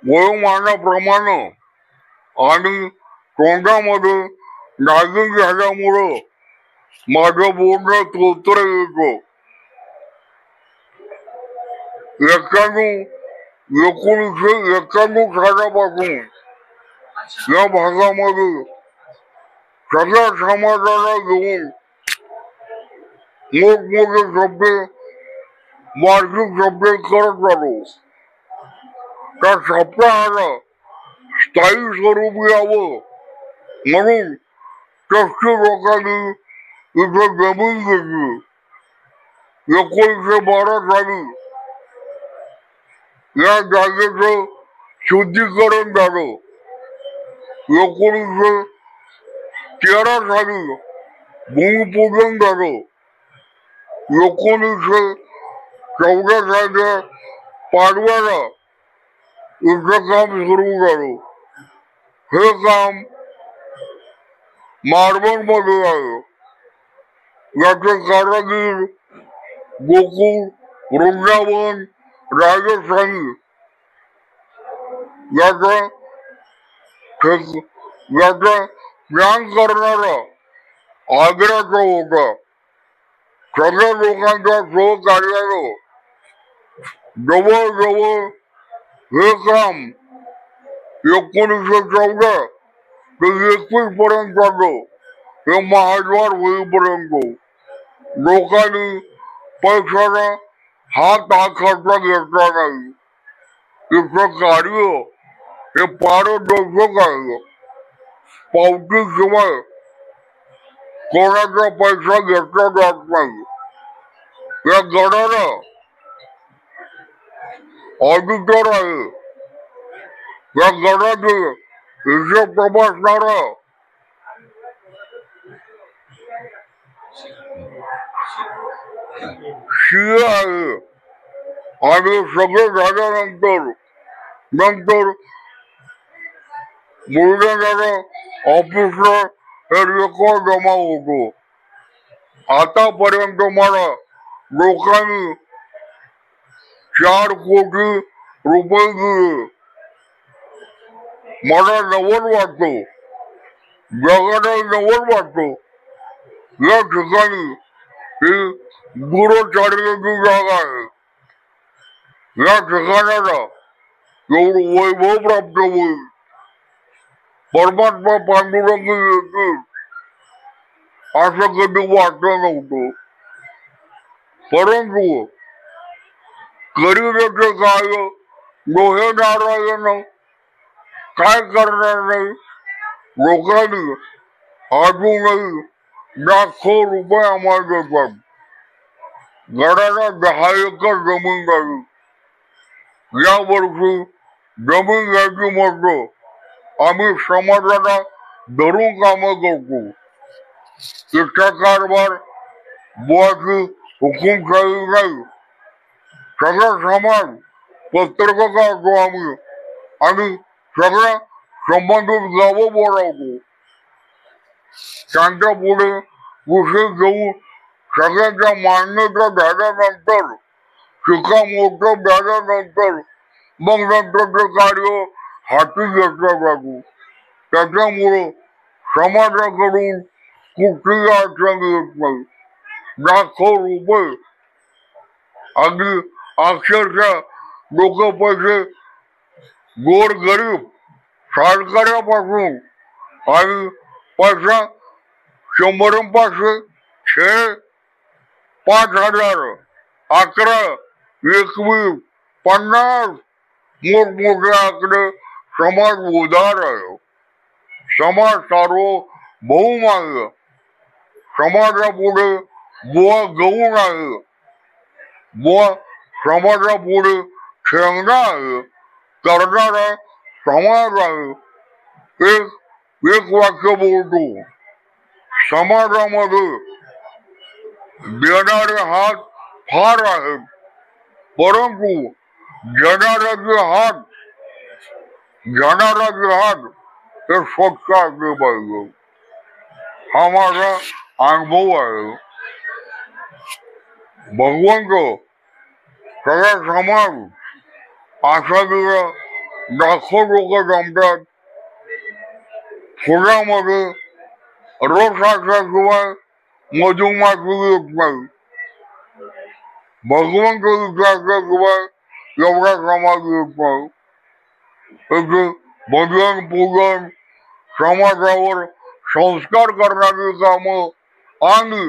वयोमानाप्रमाणे आणि तोंडामध्ये नागिन झाल्यामुळं माझं बोलणं तोत्र येतं. 1991 सालापासून या भागामध्ये सगळ्या समाजाला घेऊन मोठमोठे शब्द वार्षिक शब्द करत आलो. त्या सप्ताहाला स्थायी स्वरूप यावं म्हणून ट्रस्टी लोकांनी इथे जमीन घेतली. 1912 साली या जागेचं शुद्धीकरण झालं. 1913 साली भूमिपूजन झालं. 1914 सालच्या पाडव्याला इथं काम सुरू झालं. हे काम मार्बल मध्ये आहे. याचे कारागीर गोकुळ, वृंदावन, राजस्थानी याचा ज्ञान करणारा आग्र्याचा होता. सगळ्या लोकांच्या सहकार्यानं जवळजवळ हे काम 1914 ते 21 पर्यंत झालं. हे महाद्वार होईपर्यंत लोकांनी पैशाला हात खर्च घेतला नाही. इथं कार्य हे पारदर्शक आहे. पावतीशिवाय कोणाचा पैसा घेतला जात नाही. या गडाला ऑडिटर आहे. या गडाचे हिशोब तपासणारा सीए आहे. आणि सगळं झाल्यानंतर बुलढाण्याला ऑफिसला हे रेकॉर्ड जमा होतो. आतापर्यंत मला लोकांनी 4 कोटी रुपये दिले. मला नवल वाटतो, जगाला नवल वाटतो. या ठिकाणी ही दूरचार्याची जागा आहे. या ठिकाणाला एवढं वैभव प्राप्त होईल, परमात्मा पांडुरंग येतील असं कधी वाटलं नव्हतं. परंतु करीचे काय लोहे नारायण काय करणार नाही. लोकांनी अजूनही लाखो रुपये आम्हाला देतात. गडाला 10 एकर जमीन झाली. या वर्षी जमीन घ्यायची म्हटलं आम्ही समाजाला धरून कामं करतो. इच्छा कारभार बुवाची हुकुमशाही नाही. सगळा समाज पत्रक काढतो आम्ही आणि सगळ्या संबंधित गावं बोलावतो. त्यांच्या पुढे विषय घेऊन सगळ्यांच्या मान्यता झाल्यानंतर शिक्कामोर्तब झाल्यानंतर मग नंतरचं कार्य हाती घेतलं जातो. त्याच्यामुळं समाजाकडून कुठलीही अडचण येत नाही. लाखो रुपये अगदी अक्षरशः लोक पैसे गोर गरीब शाळकऱ्यापासून आणि पैसा 100-500 6 5,000 11 21 50 मोठमोठे आकडे समाज उदार आहे. समाज सार्वभौम आहे. समाजापुढे बुवा गौण आहे. बुवा समाजापुढे ठेंगणा आहे. करणारा समाज आहे. एक वाक्य बोलतो, समाजामध्ये देणारे हात फार आहेत, परंतु घेणाऱ्याचे हात हे स्वच्छ असले पाहिजे. हमारा अनुभव है। भगवान को सगळा समाज आशा दिला लाखो लोक जमतात पुण्यामध्ये रोज असल्याशिवाय मधुमाशी येत नाही। भगवान को विचारल्याशिवाय एवढा समाज येत नाही। त्याचे भजन पूजन समाजावर संस्कार करणारी कामं आणि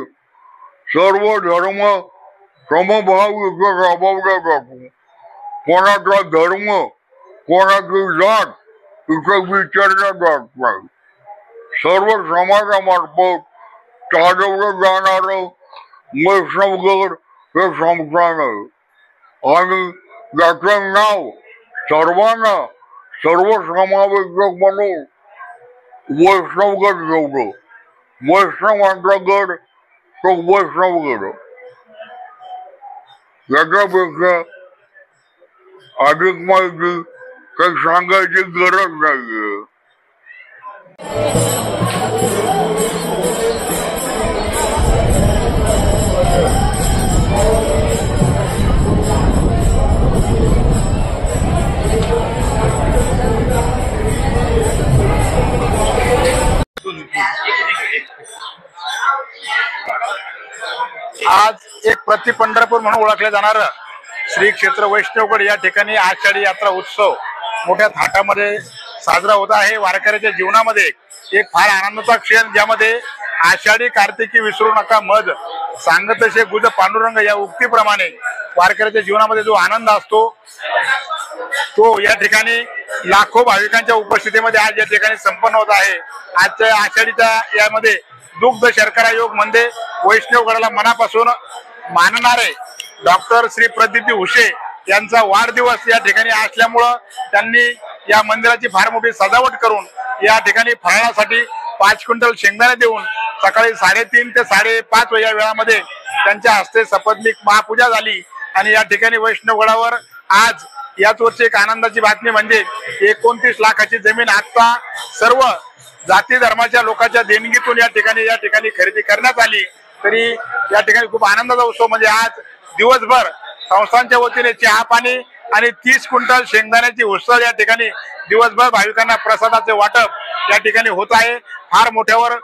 सर्व धर्म समभाव इथे राबवला जातो। कोणाचा धर्म कोणाची जात इथे विचारल्या जात नाही। सर्व समाजामार्फत चालवलं जाणारं वैष्णवगड हे संस्थान आहे आणि याचे नाव सर्वांना सर्वसमावेशक म्हणून वैष्णवगड ठेवलं। वैष्णवांचा गड तो वैष्णवगड। याच्यापेक्षा अधिक माहिती काही सांगायची गरज नाहीये। आज एक प्रति पंढरपूर म्हणून ओळखले जाणार श्री क्षेत्र वैष्णवगड या ठिकाणी आषाढी यात्रा उत्सव मोठ्या थाटामध्ये साजरा होत आहे। वारकऱ्याच्या जीवनामध्ये एक फार आनंदाचा क्षण, ज्यामध्ये आषाढी कार्तिकी विसरू नका मज सांगत असे गुज पांडुरंग या उक्तीप्रमाणे वारकऱ्याच्या जीवनामध्ये जो आनंद असतो तो या ठिकाणी लाखो भाविकांच्या उपस्थितीमध्ये आज या ठिकाणी संपन्न होत आहे। आजच्या आषाढीच्या यामध्ये दुग्ध शर्करा योग म्हणजे वैष्णवगडाला मनापासून मानणारे डॉक्टर श्री प्रदीप हुशे यांचा वाढदिवस या ठिकाणी असल्यामुळं त्यांनी या मंदिराची फार मोठी सजावट करून या ठिकाणी फराळासाठी 5 क्विंटल शेंगदाणे देऊन सकाळी 3:30 ते 5:30 या वेळामध्ये त्यांच्या हस्ते सपत्नीक महापूजा झाली। आणि या ठिकाणी वैष्णवगडावर आज याच वर्षी एक आनंदाची बातमी म्हणजे 29 लाखाची जमीन आता सर्व जाती धर्माच्या लोकांच्या देणगीतून या ठिकाणी खरेदी करण्यात आली। तरी या ठिकाणी खूप आनंदाचा उत्सव म्हणजे आज दिवसभर संस्थांच्या वतीने चहा पाणी आणि 30 क्विंटल शेंगदाण्याची उसळ या ठिकाणी दिवसभर भाविकांना प्रसादाचे वाटप या ठिकाणी होत आहे। फार मोठ्यावर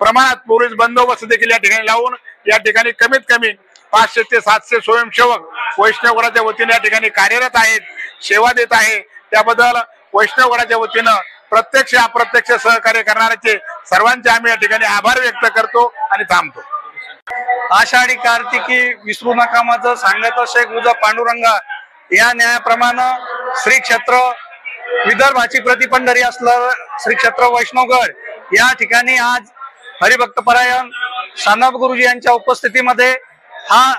प्रमाणात पोलीस बंदोबस्त देखील या ठिकाणी लावून या ठिकाणी कमीत कमी 500 ते 700 स्वयंसेवक वैष्णवगडाच्या वतीने या ठिकाणी कार्यरत आहेत, सेवा देत आहे। त्याबद्दल वैष्णवगडाच्या वतीनं प्रत्यक्ष अप्रत्यक्ष सहकार्य करणाऱ्याचे सर्वांचे आम्ही या ठिकाणी आभार व्यक्त करतो आणि थांबतो। आषाढी कार्तिकी विसरू नका माझं सांगत असे गुज पांडुरंगा या न्यायाप्रमाणे श्री क्षेत्र विदर्भाची प्रतिपंढरी असलं श्री क्षेत्र वैष्णवगड या ठिकाणी आज हरिभक्तपरायण शानभ गुरुजी यांच्या उपस्थितीमध्ये हा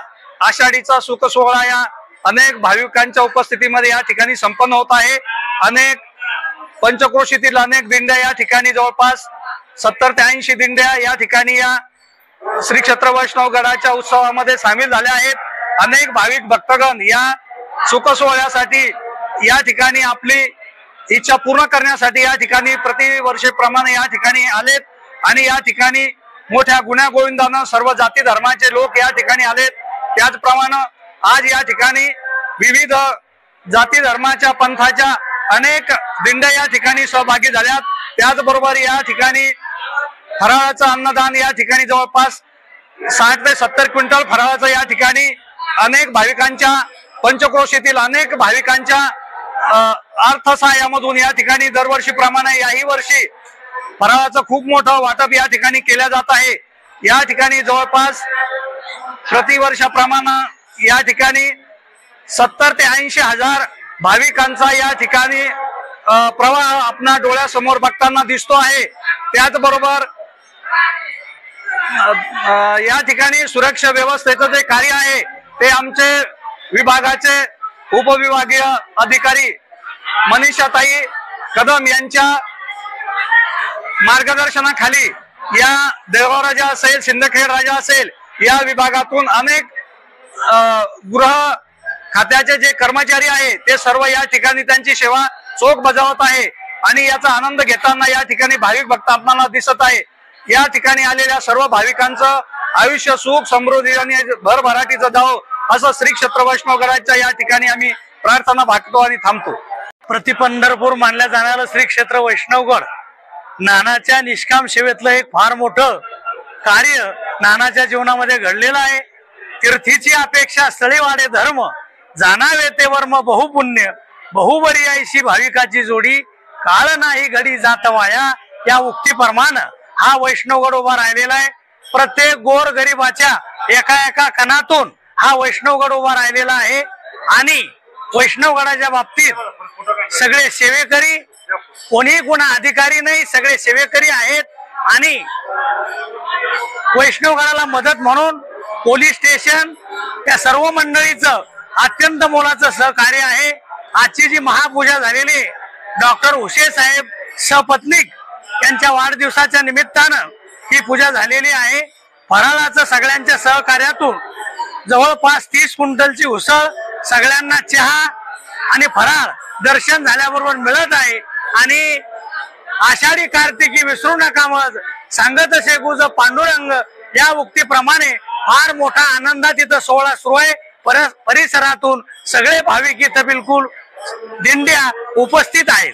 आषाढीचा सुख सोहळा या अनेक भाविकांच्या उपस्थितीमध्ये या ठिकाणी संपन्न होत आहे। अनेक पंचक्रोशीतील अनेक दिंड्या या ठिकाणी जवळपास 70 ते 80 दिंड्या या ठिकाणी या श्री क्षेत्र वैष्णवगडाच्या उत्सवामध्ये सामील झाले आहेत। अनेक भाविक भक्तगण या सुख सोहळ्यासाठी या ठिकाणी आपली इच्छा पूर्ण करण्यासाठी या ठिकाणी प्रतिवर्षीप्रमाणे या ठिकाणी आलेत आणि या ठिकाणी मोठ्या गुण्या गोविंदानं सर्व जाती धर्माचे लोक या ठिकाणी आलेत। त्याचप्रमाणे आज या ठिकाणी विविध जाती धर्माच्या पंथाच्या अनेक दिंड्या या ठिकाणी सहभागी झाल्यात। त्याचबरोबर या ठिकाणी फराळाचं अन्नदान या ठिकाणी जवळपास 60 ते 70 क्विंटल फराळाचं या ठिकाणी अनेक भाविकांच्या पंचक्रोशीतील अनेक भाविकांच्या अर्थसहाय्यामधून या ठिकाणी दरवर्षीप्रमाणे याही वर्षी फराळाचं खूप मोठं वाटप या ठिकाणी केलं जात आहे। या ठिकाणी जवळपास प्रतिवर्षाप्रमाणे या ठिकाणी 70 ते 80 हजार भाविकांचा या ठिकाणी प्रवाह आपल्या डोळ्यासमोर बघताना दिसतो आहे। त्याचबरोबर या ठिकाणी सुरक्षा व्यवस्थेचं जे कार्य आहे ते आमचे विभागाचे उपविभागीय अधिकारी मनीषाताई कदम यांच्या मार्गदर्शनाखाली या देवगाव राजा असेल, सिंदखेड राजा असेल या विभागातून अनेक गृह खात्याचे जे कर्मचारी आहे ते सर्व या ठिकाणी त्यांची सेवा चोख बजावत आहे आणि याचा आनंद घेताना या ठिकाणी भाविक भक्त आपल्याला दिसत आहे। या ठिकाणी आलेल्या सर्व भाविकांचं आयुष्य सुख समृद्धी आणि भरभराटीचं जावो असं श्री क्षेत्र वैष्णवगडाच्या या ठिकाणी आम्ही प्रार्थना भागतो आणि थांबतो। प्रति पंढरपूर मानल्या जाणारं श्री क्षेत्र वैष्णवगड नानाच्या निष्काम सेवेतलं एक फार मोठं कार्य नानाच्या जीवनामध्ये घडलेलं आहे। तीर्थीची अपेक्षा स्थळी वाढे धर्म, जाणावे ते वर्म बहुपुण्य, बहुबरी ऐशी भाविकाची जोडी, काळ नाही घडी जात वाया, या उक्तीप्रमाणे हा वैष्णवगड उभा राहिलेला आहे। प्रत्येक गोर गरिबाच्या एका एका कणातून हा वैष्णवगड उभा राहिलेला आहे आणि वैष्णवगडाच्या बाबतीत सगळे सेवेकरी, कोणी कोणा अधिकारी नाही, सगळे सेवेकरी आहेत आणि वैष्णवगडाला मदत म्हणून पोलीस स्टेशन त्या सर्व मंडळीचं अत्यंत मोलाचं सहकार्य आहे। आजची जी महापूजा झालेली डॉक्टर हुसे साहेब सपत्नीक यांच्या वाढदिवसाच्या निमित्तानं ही पूजा झालेली आहे। फराळाचं सगळ्यांच्या सहकार्यातून जवळपास 30 क्विंटलची उसळ, सगळ्यांना चहा आणि फराळ दर्शन झाल्याबरोबर मिळत आहे आणि आषाढी कार्तिकी विसरू नका मज, सांगत असे गुज पांडुरंग, या उक्तीप्रमाणे फार मोठा आनंदात इथं सोहळा सुरू आहे। परिसरातून सगळे भाविक इथं बिलकुल दिंड्या उपस्थित आहेत।